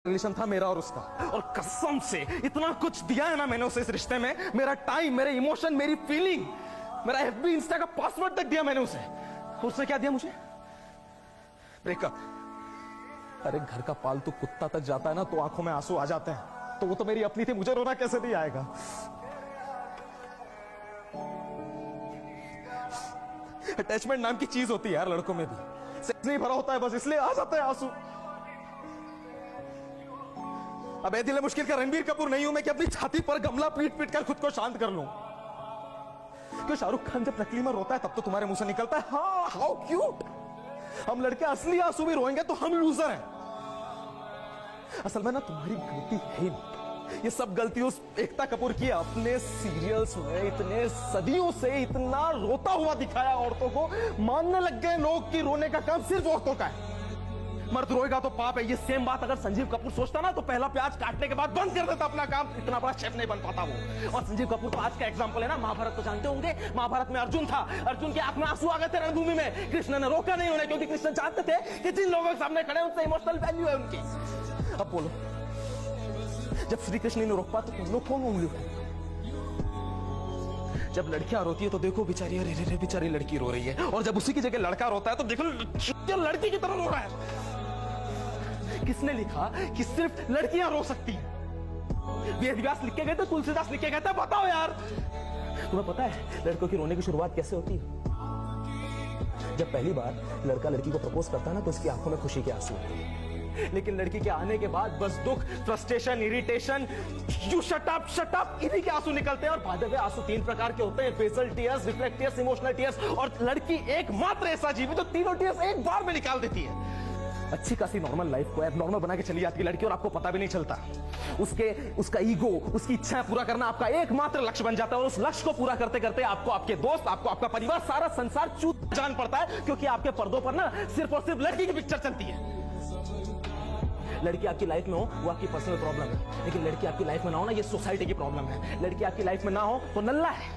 Relation था मेरा और उसका, और कसम से इतना कुछ दिया है ना मैंने उसे इस रिश्ते में, मेरा टाइम, मेरे इमोशन, मेरी फीलिंग, मेरा एफबी इंस्टा का पासवर्ड तक दिया मैंने उसे। उसने क्या दिया मुझे? ब्रेकअप। अरे घर का पालतू कुत्ता तक जाता है ना तो आंखों में आंसू आ जाते हैं, तो वो तो मेरी अपनी थी, मुझे रोना कैसे नहीं आएगा? अटैचमेंट नाम की चीज होती है यार लड़कों में भी, सेक्स नहीं भरा होता है बस इसलिए आ जाता है आंसू। अब ए दिल मुश्किल का रणबीर कपूर नहीं हूं मैं कि अपनी छाती पर गमला पीट पीट कर खुद को शांत कर लूं। क्यों शाहरुख खान जब नकली में रोता है तब तो तुम्हारे मुंह से निकलता है हाँ हाउ क्यूट। हम लड़के असली आंसू भी रोएंगे तो हम लूजर हैं। असल में ना तुम्हारी गलती है ही नहीं, ये सब गलती उस एकता कपूर की। अपने सीरियल्स में इतने सदियों से इतना रोता हुआ दिखाया औरतों को, मानने लग गए लोग कि रोने का काम सिर्फ औरतों का है, मर्द रोएगा तो पाप है। ये सेम बात अगर संजीव कपूर सोचता ना तो पहला प्याज काटने के बाद बंद कर देता अपना काम, इतना बड़ा शेफ नहीं बन पाता वो। और संजीव कपूर का आज का एग्जांपल है ना, महाभारत तो जानते होंगे, महाभारत में अर्जुन था, अर्जुन की आंख में आंसू आ गए थे रणभूमि में, कृष्ण ने रोका नहीं उन्हें, क्योंकि कृष्ण चाहते थे कि जिन लोगों के सामने खड़े उनसे इमोशनल वैल्यू है उनकी। अब बोलो, जब श्री कृष्ण ने रोक पा तो तुम लोग कौन उंगली? जब लड़कियां रोती है तो देखो बेचारी, अरे रे बेचारी लड़की रो रही है, और जब उसी की जगह लड़का रोता है तो देखो लड़की की तरह रो रहा है। किसने लिखा कि सिर्फ लड़कियां रो सकती हैं? वेद व्यास लिख के गए थे, तुलसीदास लिख के गए थे? बताओ यार, तुम्हें पता है लड़कों की रोने की शुरुआत कैसे होती है? जब पहली बार लड़का लड़की को प्रपोज करता है ना तो उसकी आंखों में खुशी के आंसू होते हैं, लेकिन लड़की के आने के बाद बस दुख, frustration, irritation, you shut up इन्हीं के आंसू निकलते हैं। और बाय द वे आंसू तीन प्रकार के होते हैं, basal tears, reflex tears, emotional tears. और लड़की एकमात्र ऐसा जीव है जो तीनों टीयर्स एक बार में निकाल देती है। अच्छी खासी नॉर्मल लाइफ को एबनॉर्मल बना के चली जाती है लड़की, और आपको पता भी नहीं चलता। उसका ईगो, उसकी इच्छाएं पूरा करना आपका एकमात्र लक्ष्य बन जाता है, और उस लक्ष्य को पूरा करते करते आपको आपके दोस्त, आपको आपका परिवार, सारा संसार चूत जान पड़ता है, क्योंकि आपके पर्दों पर ना सिर्फ और सिर्फ लड़की की पिक्चर चलती है। लड़की आपकी लाइफ में हो वो आपकी पर्सनल प्रॉब्लम है, लेकिन लड़की आपकी लाइफ में ना हो ना ये सोसाइटी की प्रॉब्लम है। लड़की आपकी लाइफ में ना हो तो नल्ला है,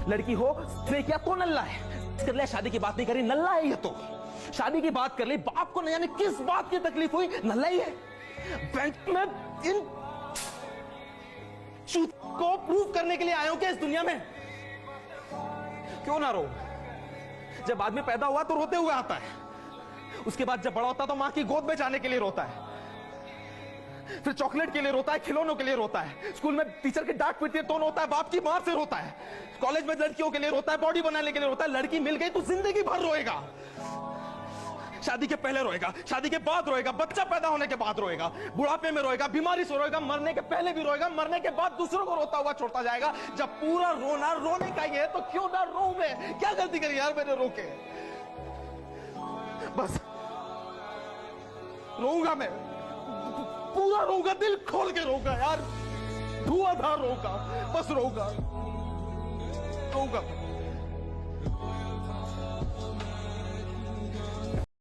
लड़की हो किया तो नल्ला है। कर ले, शादी की बात नहीं करी, नल्ला है ये तो। शादी की बात कर ली, बाप को न जाने किस बात की तकलीफ हुई, नल्ला ही है। बैंक में इन चूत को प्रूव करने के लिए आए हो क्या इस दुनिया में? क्यों ना रो? जब आदमी पैदा हुआ तो रोते हुए आता है, उसके बाद जब बड़ा होता है तो मां की गोद में जाने के लिए रोता है, फिर चॉकलेट के लिए रोता है, खिलौनों के लिए रोता है, स्कूल में टीचर की डांट पीटती है तो रोता है, बाप की मार से रोता है, कॉलेज में लड़कियों के लिए रोता है, बॉडी बनाने के लिए रोता है। लड़की मिल गई तो जिंदगी भर रोएगा। शादी के पहले रोएगा, शादी के बाद रोएगा, बच्चा पैदा होने के बाद रोएगा, बुढ़ापे में रोएगा, बीमारी से रोएगा, मरने के पहले भी रोएगा, मरने के बाद दूसरों को रोता हुआ छोड़ता जाएगा। जब पूरा रोना रोने का ही है तो क्यों ना रो मैं? क्या गलती करी यार मैंने रोके? बस रोऊंगा मैं, पूरा रोऊंगा, दिल खोल के रोऊंगा यार, धुआंधार रोऊंगा, बस रोऊंगा।